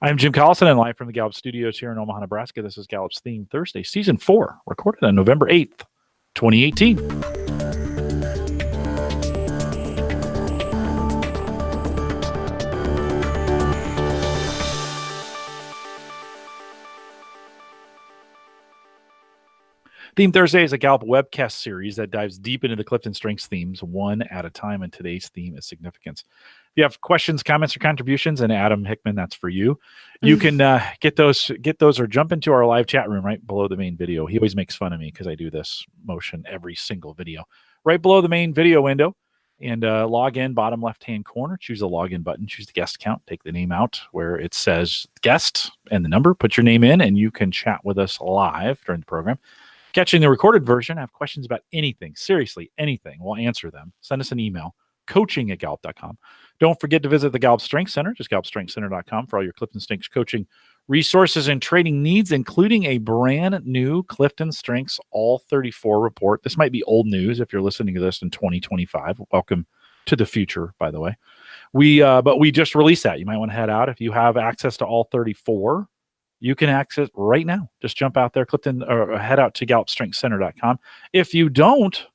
I'm Jim Collison and live from the Gallup studios here in Omaha, Nebraska. This is Gallup's Theme Thursday, Season 4, recorded on November 8th, 2018. Theme Thursday is a Gallup webcast series that dives deep into the Clifton StrengthsFinder themes one at a time, and today's theme is significance. If you have questions, comments, or contributions, and Adam Hickman, that's for you. You can get those or jump into our live chat room right below the main video. He always makes fun of me because I do this motion every single video. Right below the main video window, and log in, bottom left-hand corner, choose the login button, choose the guest count, take the name out where it says guest and the number, put your name in, and you can chat with us live during the program. Catching the recorded version, have questions about anything, seriously, anything, we'll answer them. Send us an email, coaching@gallup.com. Don't forget to visit the Gallup Strengths Center, just gallupstrengthscenter.com for all your Clifton Strengths coaching resources and training needs, including a brand new Clifton Strengths All 34 report. This might be old news if you're listening to this in 2025. Welcome to the future, by the way. But we just released that. You might want to head out. If you have access to all 34, you can access right now. Just jump out there, Clifton, or head out to gallupstrengthscenter.com. If you don't,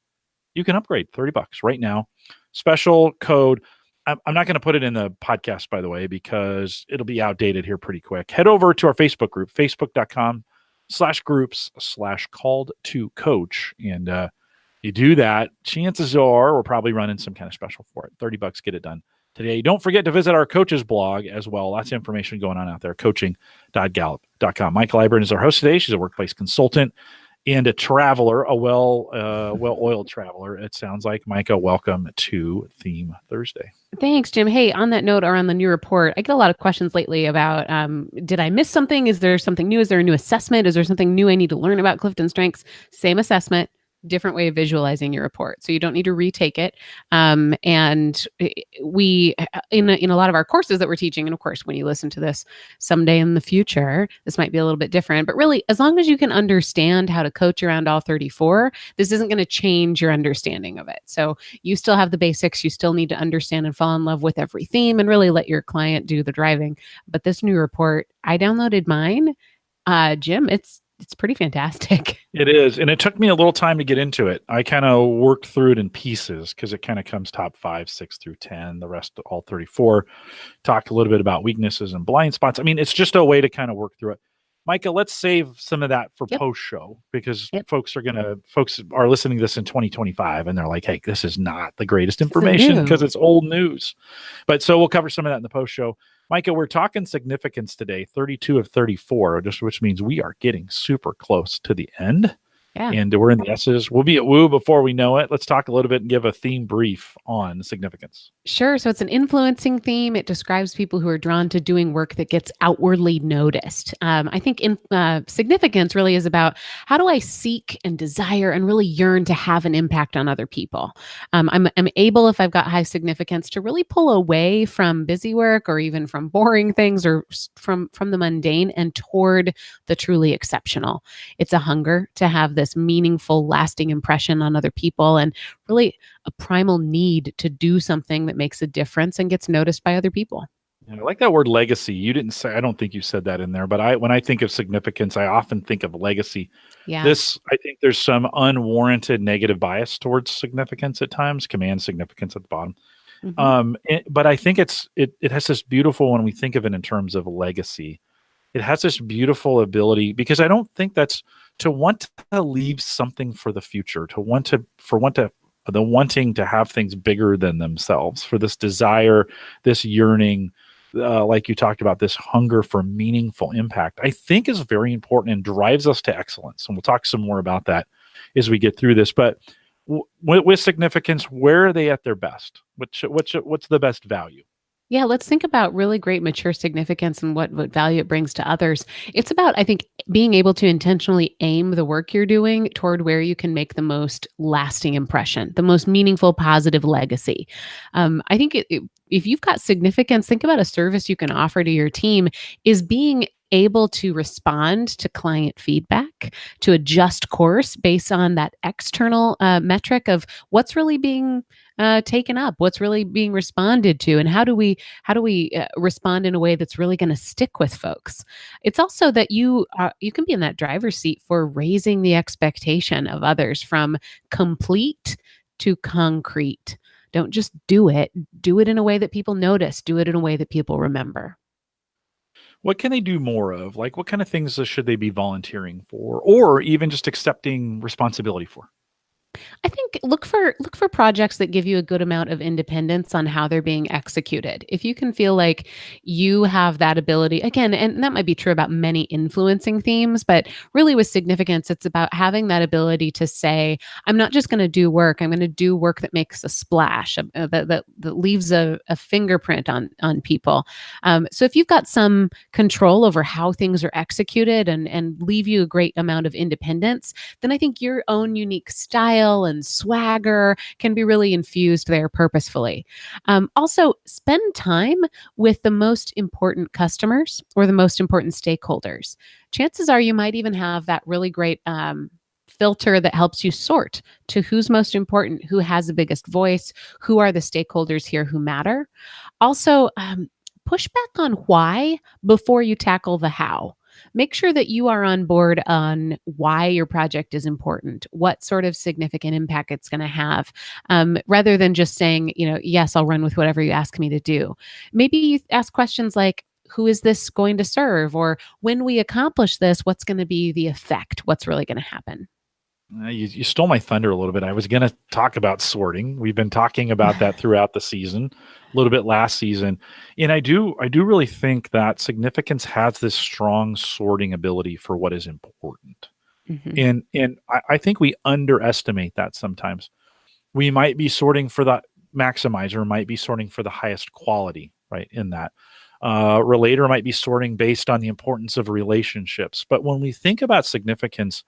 you can upgrade $30 right now. Special code. I'm not going to put it in the podcast, by the way, because it'll be outdated here pretty quick. Head over to our Facebook group, facebook.com/groups/called-to-coach. And you do that, chances are we're probably running some kind of special for it. $30, get it done today. Don't forget to visit our coaches blog as well. Lots of information going on out there, coaching.gallup.com. Maika Leibbrandt is our host today. She's a workplace consultant and a traveler, a well-oiled traveler, it sounds like. Maika, welcome to Theme Thursday. Thanks, Jim. Hey, on that note, or on the new report, I get a lot of questions lately about, did I miss something? Is there something new? Is there a new assessment? Is there something new I need to learn about Clifton Strengths? Same assessment, different way of visualizing your report. So you don't need to retake it. And we, in a lot of our courses that we're teaching, and of course, when you listen to this someday in the future, this might be a little bit different, but really, as long as you can understand how to coach around all 34, this isn't going to change your understanding of it. So you still have the basics. You still need to understand and fall in love with every theme and really let your client do the driving. But this new report, I downloaded mine. Jim, it's pretty fantastic. It is. And it took me a little time to get into it. I kind of worked through it in pieces because it kind of comes top 5, 6 through 10, the rest all 34. Talk a little bit about weaknesses and blind spots. I mean, it's just a way to kind of work through it. Maika, let's save some of that for post-show because folks are listening to this in 2025 and they're like, hey, this is not the greatest information because it's old news. But so we'll cover some of that in the post-show. Maika, we're talking significance today, 32 of 34, which means we are getting super close to the end. Yeah. And we're in the S's. We'll be at woo before we know it. Let's talk a little bit and give a theme brief on significance. Sure. So it's an influencing theme. It describes people who are drawn to doing work that gets outwardly noticed. I think significance really is about how do I seek and desire and really yearn to have an impact on other people. I'm able, if I've got high significance, to really pull away from busy work or even from boring things or from the mundane and toward the truly exceptional. It's a hunger to have this meaningful, lasting impression on other people and really a primal need to do something that makes a difference and gets noticed by other people. I like that word legacy. You didn't say, I don't think you said that in there, but when I think of significance, I often think of legacy. Yeah. I think there's some unwarranted negative bias towards significance at times, command significance at the bottom. Mm-hmm. But I think it has this beautiful, when we think of it in terms of legacy, it has this beautiful ability, because I don't think that's to want to leave something for the future, the wanting to have things bigger than themselves, for this desire, this yearning, like you talked about, this hunger for meaningful impact, I think is very important and drives us to excellence. And we'll talk some more about that as we get through this. But with significance, where are they at their best? What's the best value? Yeah, let's think about really great mature significance and what value it brings to others. It's about, I think, being able to intentionally aim the work you're doing toward where you can make the most lasting impression, the most meaningful, positive legacy. I think if you've got significance, think about a service you can offer to your team is being able to respond to client feedback, to adjust course based on that external metric of what's really being taken up, what's really being responded to, and how do we respond in a way that's really going to stick with folks. It's also that you can be in that driver's seat for raising the expectation of others from complete to concrete. Don't just do it. Do it in a way that people notice. Do it in a way that people remember. What can they do more of? Like, what kind of things should they be volunteering for, or even just accepting responsibility for? I think look for projects that give you a good amount of independence on how they're being executed. If you can feel like you have that ability, again, and that might be true about many influencing themes, but really with significance, it's about having that ability to say, I'm not just going to do work. I'm going to do work that makes a splash, that leaves a fingerprint on people. So if you've got some control over how things are executed and leave you a great amount of independence, then I think your own unique style and swagger can be really infused there purposefully. Also, spend time with the most important customers or the most important stakeholders. Chances are you might even have that really great filter that helps you sort to who's most important, who has the biggest voice, who are the stakeholders here who matter. Also, push back on why before you tackle the how. Make sure that you are on board on why your project is important, what sort of significant impact it's going to have, rather than just saying, yes, I'll run with whatever you ask me to do. Maybe you ask questions like, who is this going to serve? Or when we accomplish this, what's going to be the effect? What's really going to happen? You stole my thunder a little bit. I was going to talk about sorting. We've been talking about that throughout the season, a little bit last season, and I do really think that significance has this strong sorting ability for what is important, Mhm. and I think we underestimate that sometimes. We might be sorting for the maximizer, might be sorting for the highest quality, right? In that, relator might be sorting based on the importance of relationships, but when we think about significance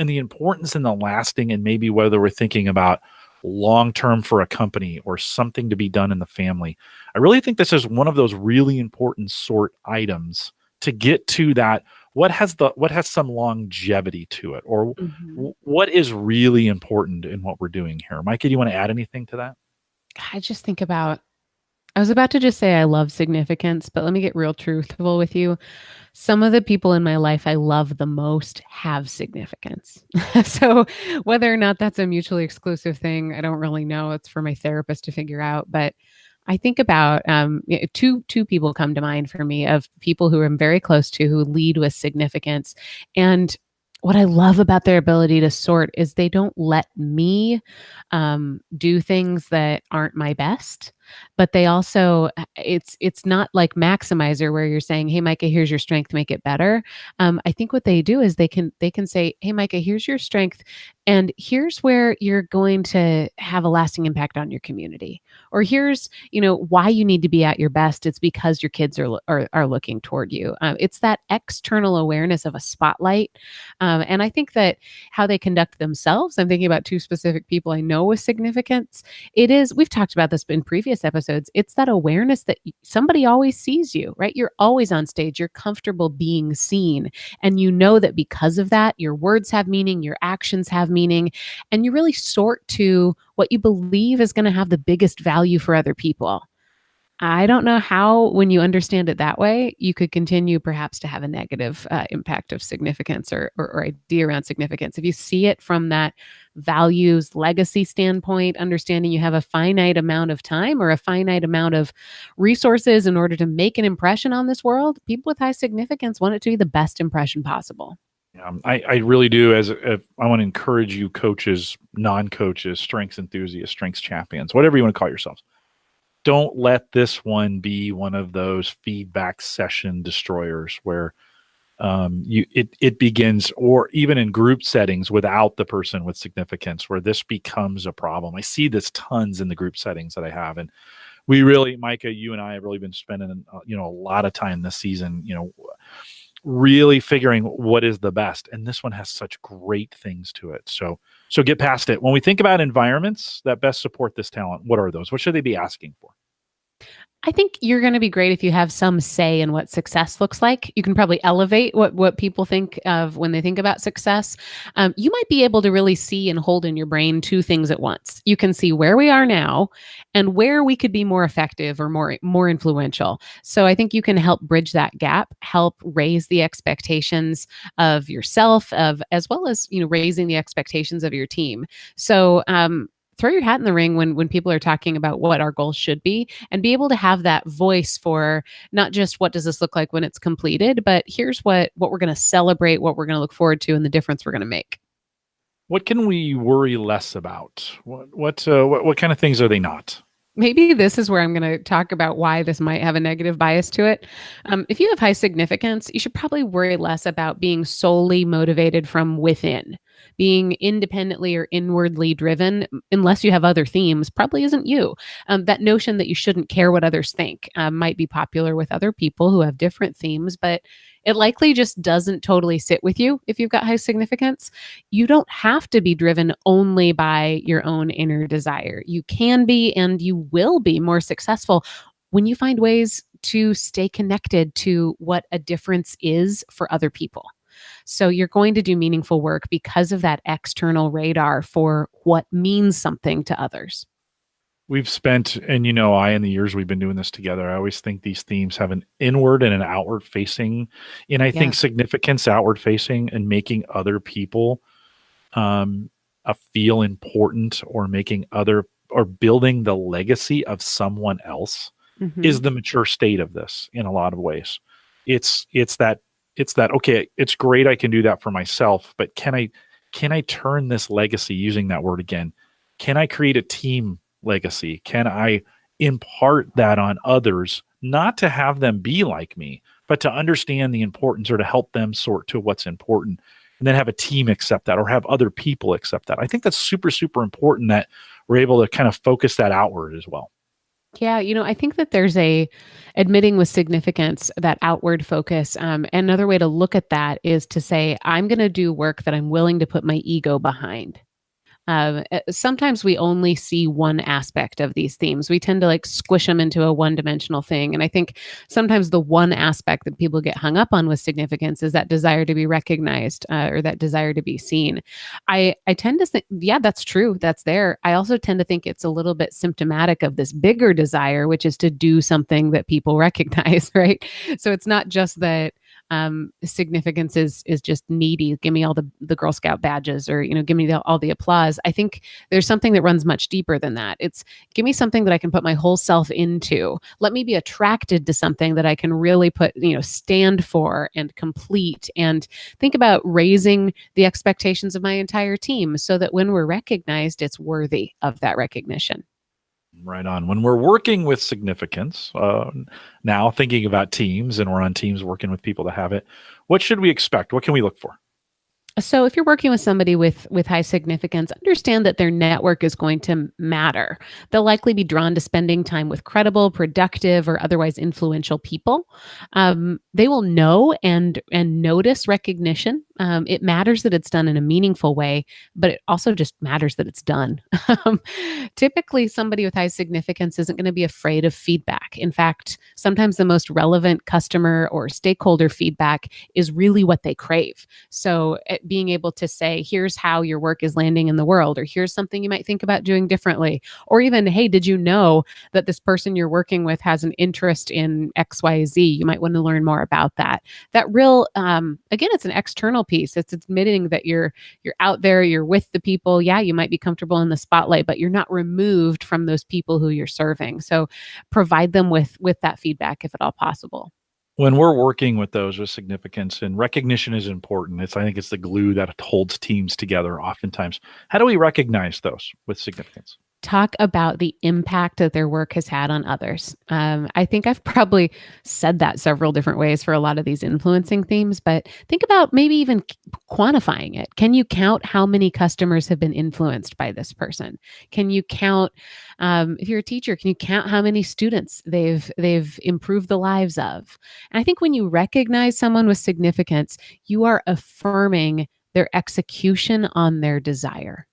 and the importance and the lasting, and maybe whether we're thinking about long term for a company or something to be done in the family, I really think this is one of those really important sort items to get to that. What has some longevity to it, or Mhm. what is really important in what we're doing here? Micah, do you want to add anything to that? I just think about, I was about to just say I love significance, but let me get real truthful with you. Some of the people in my life I love the most have significance. So whether or not that's a mutually exclusive thing, I don't really know. It's for my therapist to figure out. But I think about two people come to mind for me of people who I'm very close to who lead with significance. And what I love about their ability to sort is they don't let me do things that aren't my best, but they also it's not like maximizer where you're saying, hey Micah, here's your strength, make it better. I think what they do is they can say, hey Micah, here's your strength, and here's where you're going to have a lasting impact on your community, or here's why you need to be at your best. It's because your kids are looking toward you. It's that external awareness of a spotlight, and I think that how they conduct themselves, I'm thinking about two specific people I know with significance. It is, we've talked about this in previous episodes, it's that awareness that somebody always sees you, right? You're always on stage, you're comfortable being seen, and you know that because of that your words have meaning, your actions have meaning, and you really sort to what you believe is going to have the biggest value for other people. I don't know how, when you understand it that way, you could continue perhaps to have a negative impact of significance, or idea around significance. If you see it from that values legacy standpoint, understanding you have a finite amount of time or a finite amount of resources in order to make an impression on this world, people with high significance want it to be the best impression possible. I really do. I want to encourage you, coaches, non-coaches, strengths enthusiasts, strengths champions, whatever you want to call yourselves. Don't let this one be one of those feedback session destroyers where it begins, or even in group settings without the person with significance, where this becomes a problem. I see this tons in the group settings that I have, and we really, Micah, you and I have really been spending a lot of time this season, really figuring what is the best, and this one has such great things to it. So get past it. When we think about environments that best support this talent, what are those? What should they be asking for? I think you're going to be great if you have some say in what success looks like. You can probably elevate what people think of when they think about success. You might be able to really see and hold in your brain two things at once. You can see where we are now and where we could be more effective or more influential. So I think you can help bridge that gap, help raise the expectations of yourself, of as well as raising the expectations of your team. So throw your hat in the ring when people are talking about what our goals should be, and be able to have that voice for not just what does this look like when it's completed, but here's what we're going to celebrate, what we're going to look forward to, and the difference we're going to make. What can we worry less about? What kind of things are they not? Maybe this is where I'm going to talk about why this might have a negative bias to it. If you have high significance, you should probably worry less about being solely motivated from within. Being independently or inwardly driven, unless you have other themes, probably isn't you. That notion that you shouldn't care what others think might be popular with other people who have different themes, but it likely just doesn't totally sit with you if you've got high significance. You don't have to be driven only by your own inner desire. You can be and you will be more successful when you find ways to stay connected to what a difference is for other people. So you're going to do meaningful work because of that external radar for what means something to others. We've spent, and in the years we've been doing this together, I always think these themes have an inward and an outward facing. And I think significance outward facing and making other people feel important, or building the legacy of someone else is the mature state of this in a lot of ways. It's that, okay, it's great I can do that for myself, but can I turn this legacy, using that word again, can I create a team legacy? Can I impart that on others, not to have them be like me, but to understand the importance, or to help them sort to what's important, and then have a team accept that, or have other people accept that. I think that's super, super important that we're able to kind of focus that outward as well. Yeah, I think that there's admitting with significance, that outward focus. Another way to look at that is to say, I'm going to do work that I'm willing to put my ego behind. Sometimes we only see one aspect of these themes. We tend to squish them into a one-dimensional thing. And I think sometimes the one aspect that people get hung up on with significance is that desire to be recognized, or that desire to be seen. I tend to think, yeah, that's true. That's there. I also tend to think it's a little bit symptomatic of this bigger desire, which is to do something that people recognize, right? So it's not just that significance is just needy. Give me all the Girl Scout badges, or give me all the applause. I think there's something that runs much deeper than that. It's give me something that I can put my whole self into. Let me be attracted to something that I can really stand for and complete, and think about raising the expectations of my entire team so that when we're recognized, it's worthy of that recognition. Right on. When we're working with significance, now thinking about teams, and we're on teams working with people that have it, what should we expect? What can we look for? So if you're working with somebody with high significance, understand that their network is going to matter. They'll likely be drawn to spending time with credible, productive, or otherwise influential people. They will know and notice recognition. It matters that it's done in a meaningful way, but it also just matters that it's done. Typically, somebody with high significance isn't going to be afraid of feedback. In fact, sometimes the most relevant customer or stakeholder feedback is really what they crave. So being able to say, here's how your work is landing in the world, or here's something you might think about doing differently, or even, hey, did you know that this person you're working with has an interest in XYZ? You might want to learn more about that. That real, again, it's an external piece. It's admitting that you're out there, you're with the people. Yeah, you might be comfortable in the spotlight, but you're not removed from those people who you're serving. So provide them with that feedback if at all possible. When we're working with those with significance, and recognition is important, I think it's the glue that holds teams together oftentimes. How do we recognize those with significance? Talk about the impact that their work has had on others. I think I've probably said that several different ways for a lot of these influencing themes, but think about maybe even quantifying it. Can you count how many customers have been influenced by this person? Can you count, if you're a teacher, can you count how many students they've improved the lives of? And I think when you recognize someone with significance, you are affirming their execution on their desire.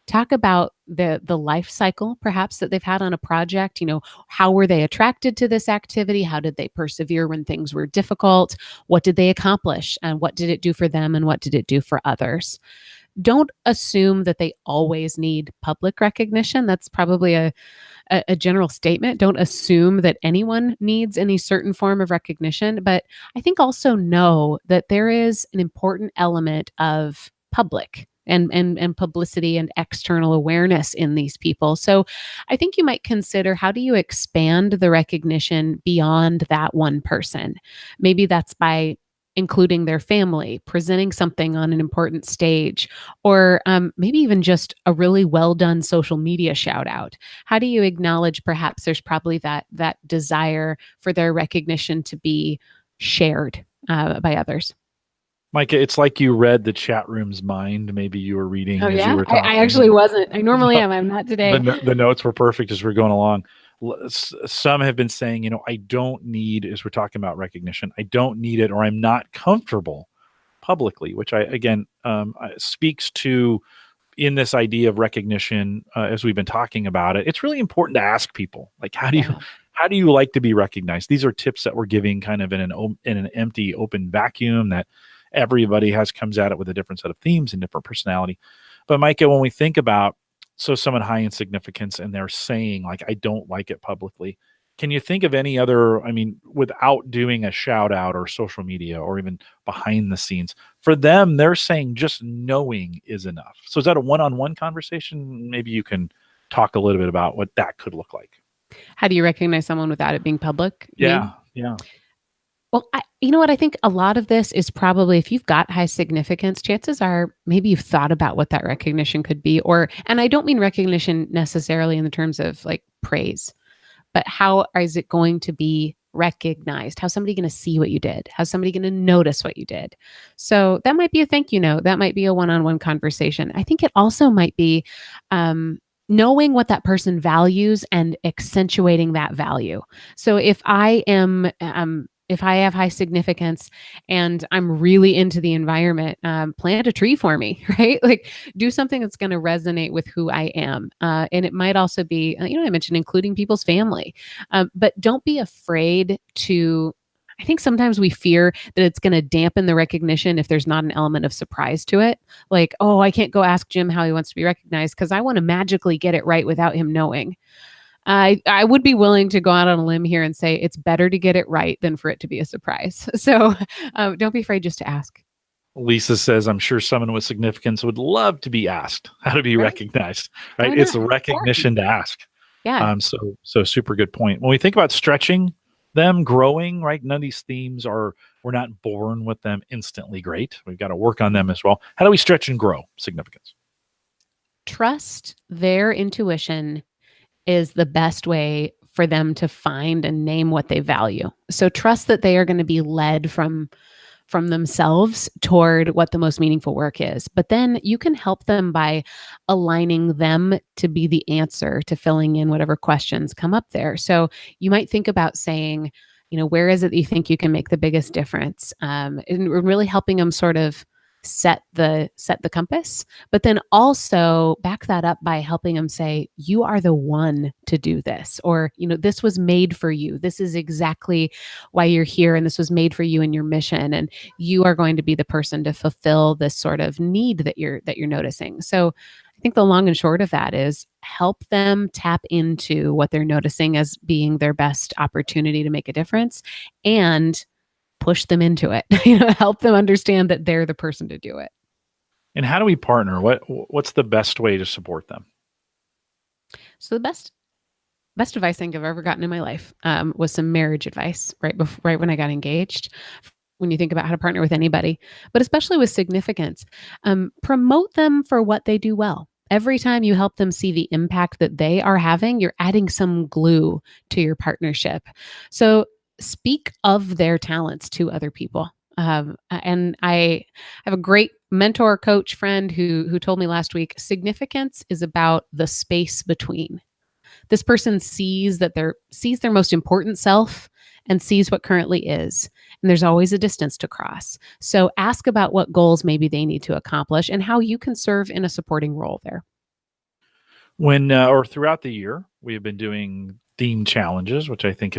Talk about the life cycle perhaps that they've had on a project. How were they attracted to this activity? How did they persevere when things were difficult? What did they accomplish? And what did it do for them? And what did it do for others? Don't assume that they always need public recognition. That's probably a general statement. Don't assume that anyone needs any certain form of recognition. But I think also know that there is an important element of public and publicity and external awareness in these people. So I think you might consider, how do you expand the recognition beyond that one person? Maybe that's by including their family, presenting something on an important stage, or maybe even just a really well done social media shout out. How do you acknowledge perhaps there's probably that desire for their recognition to be shared by others? Maika, it's like you read the chat room's mind. Maybe you were reading as you were talking. I actually wasn't. I normally am. I'm not today. The notes were perfect as we're going along. Some have been saying, I don't need, as we're talking about recognition, I don't need it, or I'm not comfortable publicly, which speaks to, in this idea of recognition, as we've been talking about it, it's really important to ask people, like, how do you like to be recognized? These are tips that we're giving kind of in an empty, open vacuum that everybody comes at it with a different set of themes and different personality. But Maika, when we think about, someone high in significance and they're saying, like, I don't like it publicly, can you think of any other, without doing a shout out or social media or even behind the scenes, for them, they're saying just knowing is enough. So is that a one-on-one conversation? Maybe you can talk a little bit about what that could look like. How do you recognize someone without it being public? Yeah. Well, you know what? I think a lot of this is probably, if you've got high significance, chances are maybe you've thought about what that recognition could be. And I don't mean recognition necessarily in the terms of like praise, but how is it going to be recognized? How's somebody going to see what you did? How's somebody going to notice what you did? So that might be a thank you note. That might be a one-on-one conversation. I think it also might be knowing what that person values and accentuating that value. So if I have high significance and I'm really into the environment, plant a tree for me, right? Like, do something that's going to resonate with who I am. And it might also be, I mentioned including people's family, but don't be afraid to, I think sometimes we fear that it's going to dampen the recognition if there's not an element of surprise to it. Like, oh, I can't go ask Jim how he wants to be recognized because I want to magically get it right without him knowing. I would be willing to go out on a limb here and say it's better to get it right than for it to be a surprise. So don't be afraid just to ask. Lisa says, I'm sure someone with significance would love to be asked how to be recognized, right? It's the recognition to ask. Yeah. So super good point. When we think about stretching them, growing, right? None of these themes we're not born with them instantly great. We've got to work on them as well. How do we stretch and grow significance? Trust their intuition is the best way for them to find and name what they value. So trust that they are going to be led from themselves toward what the most meaningful work is. But then you can help them by aligning them to be the answer to filling in whatever questions come up there. So you might think about saying, where is it that you think you can make the biggest difference? And really helping them sort of set the compass, but then also back that up by helping them say, you are the one to do this, or, this was made for you. This is exactly why you're here. And this was made for you and your mission. And you are going to be the person to fulfill this sort of need that you're noticing. So I think the long and short of that is help them tap into what they're noticing as being their best opportunity to make a difference, and push them into it, help them understand that they're the person to do it. And how do we partner? What's the best way to support them? So the best advice I think I've ever gotten in my life was some marriage advice right when I got engaged. When you think about how to partner with anybody, but especially with significance, promote them for what they do well. Every time you help them see the impact that they are having, you're adding some glue to your partnership. So speak of their talents to other people. And I have a great mentor, coach, friend who told me last week, significance is about the space between. This person sees their most important self and sees what currently is. And there's always a distance to cross. So ask about what goals maybe they need to accomplish and how you can serve in a supporting role there. or throughout the year, we have been doing theme challenges, which I think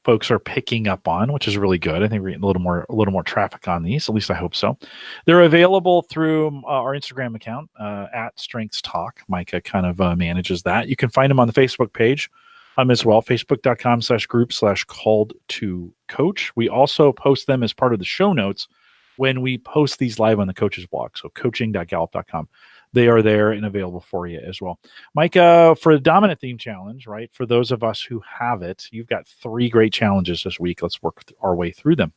folks are picking up on, which is really good. I think we're getting a little more traffic on these. At least I hope so. They're available through our Instagram account at Strengths Talk. Maika kind of manages that. You can find them on the Facebook page as well, facebook.com/group/called-to-coach. We also post them as part of the show notes when we post these live on the coaches blog. So coaching.gallup.com. They are there and available for you as well. Maika, for the dominant theme challenge, right? For those of us who have it, you've got 3 great challenges this week. Let's work our way through them.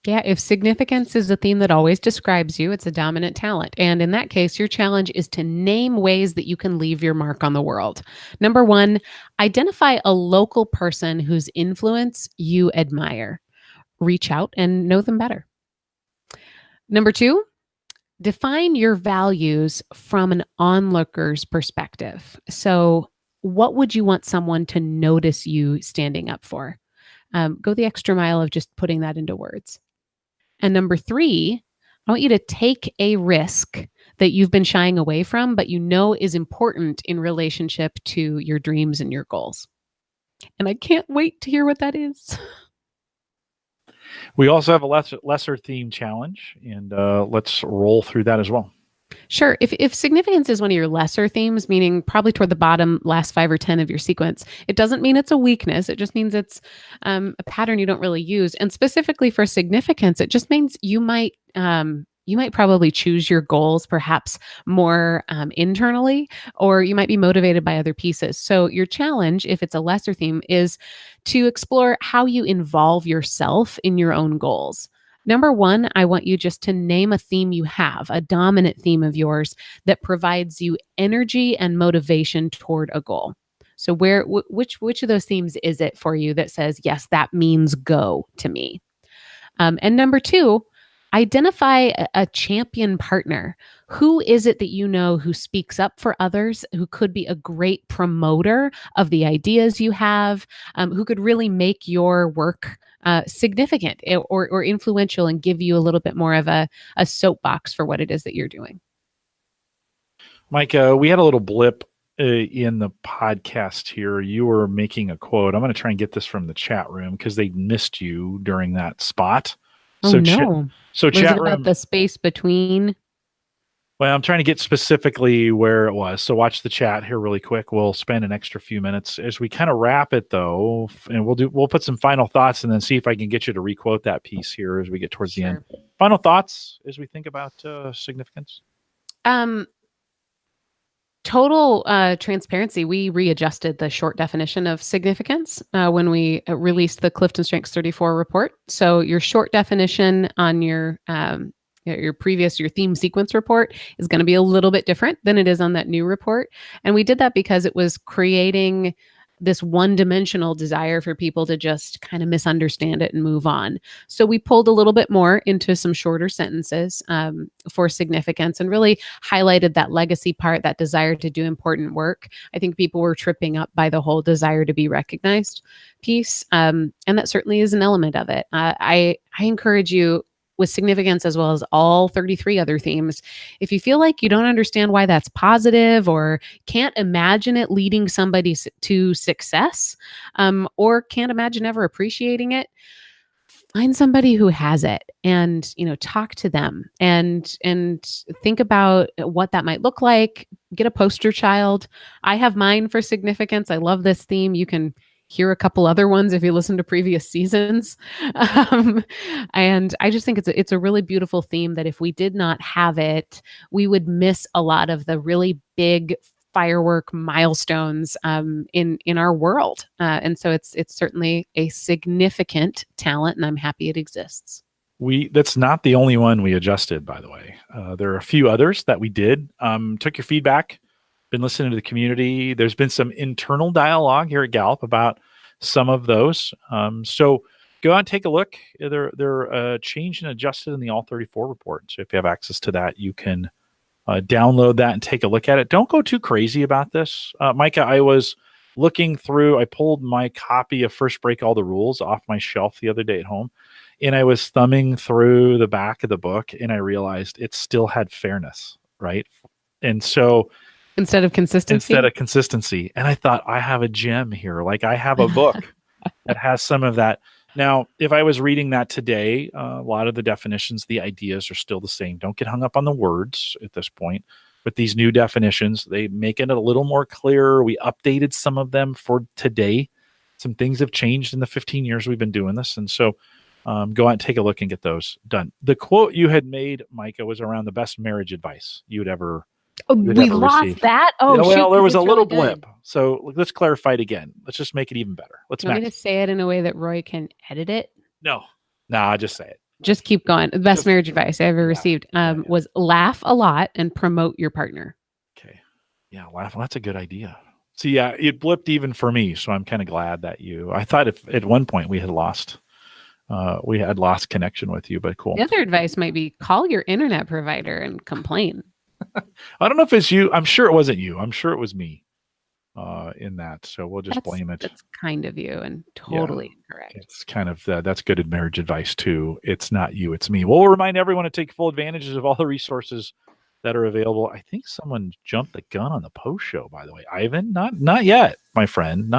Yeah, if significance is the theme that always describes you, it's a dominant talent. And in that case, your challenge is to name ways that you can leave your mark on the world. Number 1, identify a local person whose influence you admire. Reach out and know them better. Number 2, define your values from an onlooker's perspective. So, what would you want someone to notice you standing up for? Go the extra mile of just putting that into words. And number 3, I want you to take a risk that you've been shying away from, but you know is important in relationship to your dreams and your goals. And I can't wait to hear what that is. We also have a lesser theme challenge, and let's roll through that as well. Sure. If significance is one of your lesser themes, meaning probably toward the bottom last 5 or 10 of your sequence, it doesn't mean it's a weakness. It just means it's a pattern you don't really use. And specifically for significance, it just means you might probably choose your goals perhaps more internally, or you might be motivated by other pieces. So your challenge, if it's a lesser theme, is to explore how you involve yourself in your own goals. Number 1, I want you just to name a theme you have, a dominant theme of yours that provides you energy and motivation toward a goal. So which of those themes is it for you that says, yes, that means go to me? And number 2, identify a champion partner. Who is it that you know who speaks up for others, who could be a great promoter of the ideas you have, who could really make your work significant or influential and give you a little bit more of a soapbox for what it is that you're doing? Maika, we had a little blip in the podcast here. You were making a quote. I'm going to try and get this from the chat room because they missed you during that spot. Oh, So no. So was chat it room, about the space between? Well, I'm trying to get specifically where it was. So watch the chat here really quick. We'll spend an extra few minutes as we kind of wrap it though. And we'll put some final thoughts and then see if I can get you to requote that piece here as we get towards the end. Final thoughts as we think about significance. Total transparency, we readjusted the short definition of significance when we released the CliftonStrengths 34 report. So your short definition on your theme sequence report is going to be a little bit different than it is on that new report. And we did that because it was creating this one-dimensional desire for people to just kind of misunderstand it and move on. So we pulled a little bit more into some shorter sentences for significance and really highlighted that legacy part, that desire to do important work. I think people were tripping up by the whole desire to be recognized piece. And that certainly is an element of it. I encourage you, with significance as well as all 33 other themes, if you feel like you don't understand why that's positive or can't imagine it leading somebody to success, or can't imagine ever appreciating it, find somebody who has it and, talk to them and think about what that might look like. Get a poster child. I have mine for significance. I love this theme. You can hear a couple other ones if you listen to previous seasons. And I just think it's a really beautiful theme that if we did not have it, we would miss a lot of the really big firework milestones in our world. And so it's certainly a significant talent, and I'm happy it exists. That's not the only one we adjusted, by the way. There are a few others that we did. Took your feedback, been listening to the community. There's been some internal dialogue here at Gallup about some of those. So go out and take a look. They're changed and adjusted in the All 34 report. So if you have access to that, you can download that and take a look at it. Don't go too crazy about this. Maika, I was looking through, I pulled my copy of First Break All the Rules off my shelf the other day at home, and I was thumbing through the back of the book, and I realized it still had fairness, right? And so Instead of consistency? Instead of consistency. And I thought, I have a gem here. Like, I have a book that has some of that. Now, if I was reading that today, a lot of the definitions, the ideas are still the same. Don't get hung up on the words at this point. But these new definitions, they make it a little more clear. We updated some of them for today. Some things have changed in the 15 years we've been doing this. And so go out and take a look and get those done. The quote you had made, Maika, was around the best marriage advice you'd ever we lost received. that? Oh, yeah, well, shoot, there was a little really blip. So let's clarify it again. Let's just make it even better. Let's want me to say it in a way that Roy can edit it? No, just say it. Just keep going. The best marriage advice I ever received was laugh a lot and promote your partner. Okay. Yeah, laugh. Well, that's a good idea. So yeah, it blipped even for me. So I'm kind of glad that I thought if at one point we had lost connection with you, but cool. The other advice might be call your internet provider and complain. I don't know if it's you. I'm sure it wasn't you. I'm sure it was me in that. So we'll just blame it. That's kind of you and totally incorrect. It's kind of that's good marriage advice too. It's not you, it's me. We'll remind everyone to take full advantages of all the resources that are available. I think someone jumped the gun on the post show, by the way. Ivan, not yet, my friend.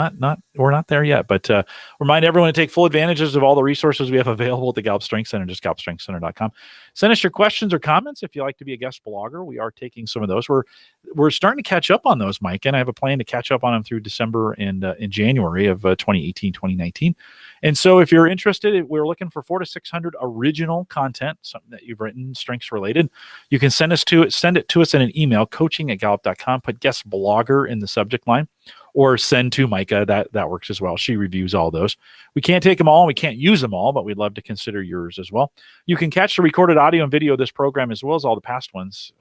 We're not there yet. But remind everyone to take full advantages of all the resources we have available at the Gallup Strength Center, just GallupStrengthsCenter.com. Send us your questions or comments if you'd like to be a guest blogger. We are taking some of those. We're starting to catch up on those, Mike, and I have a plan to catch up on them through December and in January of 2018, 2019. And so if you're interested, we're looking for 400 to 600 original content, something that you've written, strengths related. You can send it to us in an email, coaching@gallup.com, put guest blogger in the subject line, or send to Maika. That works as well. She reviews all those. We can't take them all, and we can't use them all, but we'd love to consider yours as well. You can catch the recorded audio and video of this program as well as all the past ones.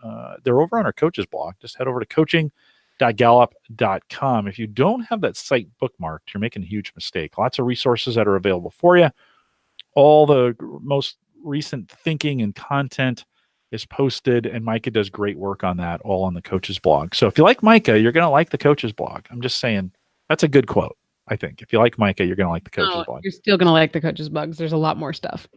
They're over on our coaches blog. Just head over to coaching.gallup.com. If you don't have that site bookmarked, you're making a huge mistake. Lots of resources that are available for you. All the most recent thinking and content is posted, and Maika does great work on that, all on the coaches blog. So if you like Maika, you're going to like the coaches blog. I'm just saying, that's a good quote, I think. If you like Maika, you're going to like the coaches blog. You're still going to like the coaches blogs. There's a lot more stuff.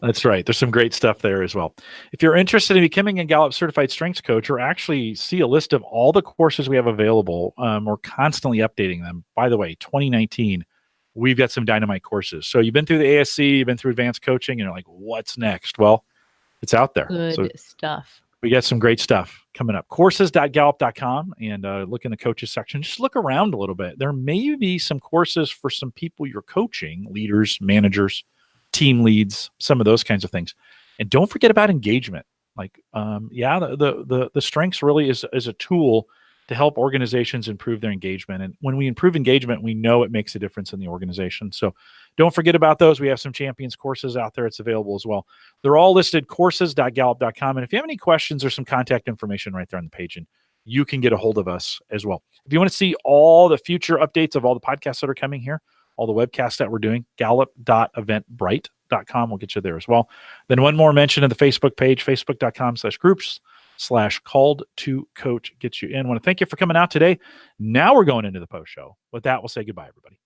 That's right. There's some great stuff there as well. If you're interested in becoming a Gallup certified strengths coach, or actually see a list of all the courses we have available, we're constantly updating them. By the way, 2019, we've got some dynamite courses. So you've been through the ASC, you've been through advanced coaching, and you're like, what's next? Well, it's out there. Good stuff. We got some great stuff coming up. Courses.gallup.com, and look in the coaches section. Just look around a little bit. There may be some courses for some people you're coaching, leaders, managers, team leads, some of those kinds of things. And don't forget about engagement. Like, the strengths really is a tool to help organizations improve their engagement. And when we improve engagement, we know it makes a difference in the organization. So don't forget about those. We have some champions courses out there. It's available as well. They're all listed, courses.gallup.com. And if you have any questions, there's some contact information right there on the page, and you can get a hold of us as well. If you want to see all the future updates of all the podcasts that are coming here, all the webcasts that we're doing, gallup.eventbrite.com will get you there as well. Then one more mention of the Facebook page, facebook.com/groups/called to coach gets you in. I want to thank you for coming out today. Now we're going into the post show. With that, we'll say goodbye, everybody.